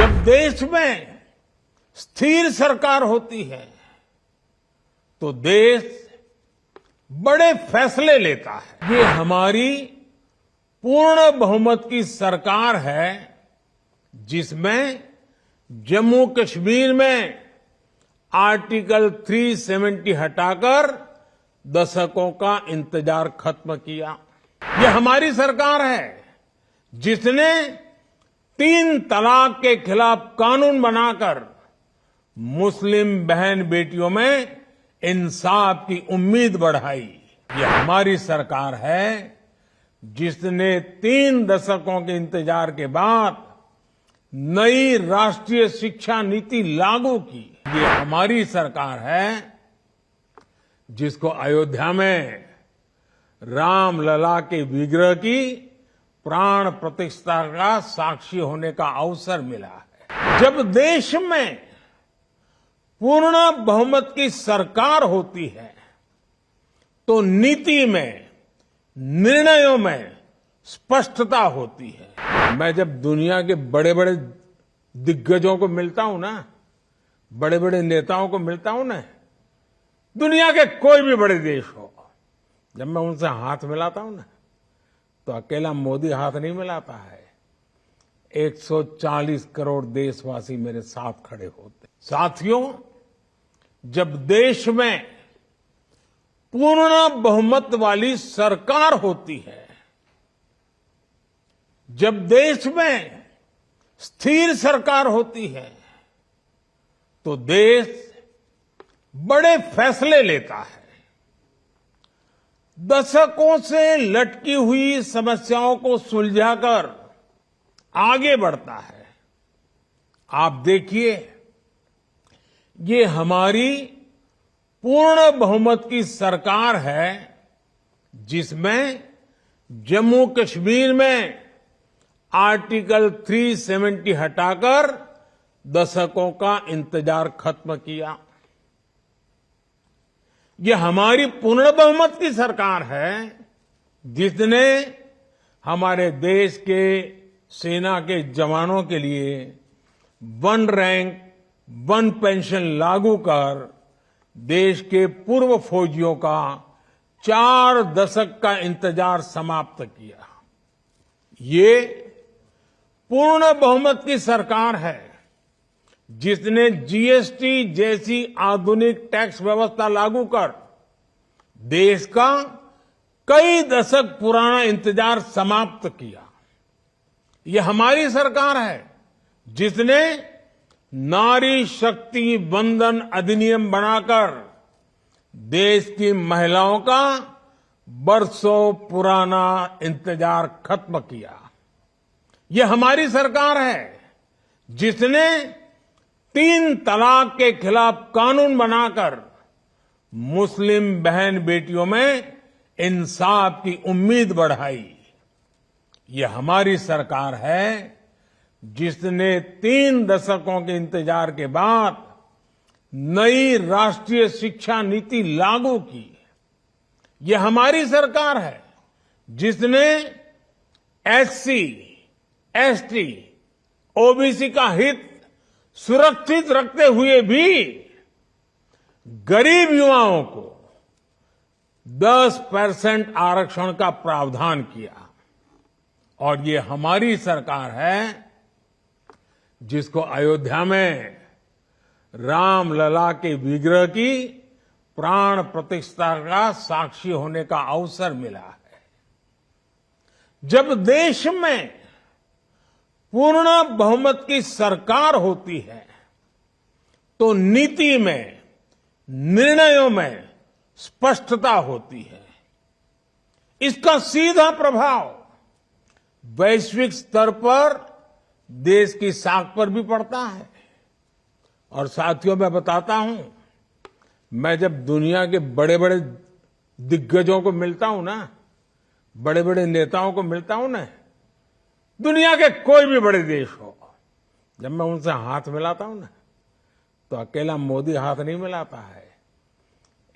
जब देश में स्थिर सरकार होती है तो देश बड़े फैसले लेता है। ये हमारी पूर्ण बहुमत की सरकार है जिसमें जम्मू कश्मीर में आर्टिकल 370 हटाकर दशकों का इंतजार खत्म किया। ये हमारी सरकार है जिसने 3 तलाक के खिलाफ कानून बनाकर मुस्लिम बहन बेटियों में इंसाफ की उम्मीद बढ़ाई। ये हमारी सरकार है जिसने 3 दशकों के इंतजार के बाद नई राष्ट्रीय शिक्षा नीति लागू की। ये हमारी सरकार है जिसको अयोध्या में रामलला के विग्रह की प्राण प्रतिष्ठा का साक्षी होने का अवसर मिला है। जब देश में पूर्ण बहुमत की सरकार होती है तो नीति में, निर्णयों में स्पष्टता होती है। मैं जब दुनिया के बड़े बड़े दिग्गजों को मिलता हूं ना, बड़े बड़े नेताओं को मिलता हूं ना, दुनिया के कोई भी बड़े देश हो, जब मैं उनसे हाथ मिलाता हूं ना तो अकेला मोदी हाथ नहीं मिलाता है, 140 करोड़ देशवासी मेरे साथ खड़े होते। साथियों, जब देश में पूर्ण बहुमत वाली सरकार होती है, जब देश में स्थिर सरकार होती है तो देश बड़े फैसले लेता है, दशकों से लटकी हुई समस्याओं को सुलझाकर आगे बढ़ता है। आप देखिए, ये हमारी पूर्ण बहुमत की सरकार है जिसमें जम्मू कश्मीर में आर्टिकल 370 हटाकर दशकों का इंतजार खत्म किया। ये हमारी पूर्ण बहुमत की सरकार है जिसने हमारे देश के सेना के जवानों के लिए 1 रैंक 1 पेंशन लागू कर देश के पूर्व फौजियों का 4 दशक का इंतजार समाप्त किया। ये पूर्ण बहुमत की सरकार है जिसने जीएसटी जैसी आधुनिक टैक्स व्यवस्था लागू कर देश का कई दशक पुराना इंतजार समाप्त किया। ये हमारी सरकार है जिसने नारी शक्ति वंदन अधिनियम बनाकर देश की महिलाओं का बरसों पुराना इंतजार खत्म किया। ये हमारी सरकार है जिसने 3 तलाक के खिलाफ कानून बनाकर मुस्लिम बहन बेटियों में इंसाफ की उम्मीद बढ़ाई। ये हमारी सरकार है जिसने 3 दशकों के इंतजार के बाद नई राष्ट्रीय शिक्षा नीति लागू की। ये हमारी सरकार है जिसने एससी, एसटी, ओबीसी का हित सुरक्षित रखते हुए भी गरीब युवाओं को 10% आरक्षण का प्रावधान किया। और ये हमारी सरकार है जिसको अयोध्या में रामलला के विग्रह की प्राण प्रतिष्ठा का साक्षी होने का अवसर मिला है। जब देश में पूर्ण बहुमत की सरकार होती है तो नीति में, निर्णयों में स्पष्टता होती है। इसका सीधा प्रभाव वैश्विक स्तर पर देश की साख पर भी पड़ता है। और साथियों, मैं बताता हूं, मैं जब दुनिया के बड़े बड़े दिग्गजों को मिलता हूं ना, बड़े बड़े नेताओं को मिलता हूं ना, दुनिया के कोई भी बड़े देश हो, जब मैं उनसे हाथ मिलाता हूं ना तो अकेला मोदी हाथ नहीं मिलाता है,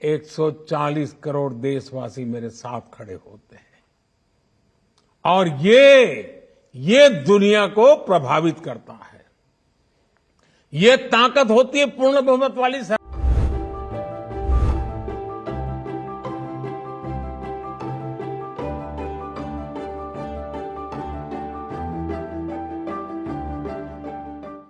140 करोड़ देशवासी मेरे साथ खड़े होते हैं। और ये दुनिया को प्रभावित करता है। ये ताकत होती है पूर्ण बहुमत वाली सरकार।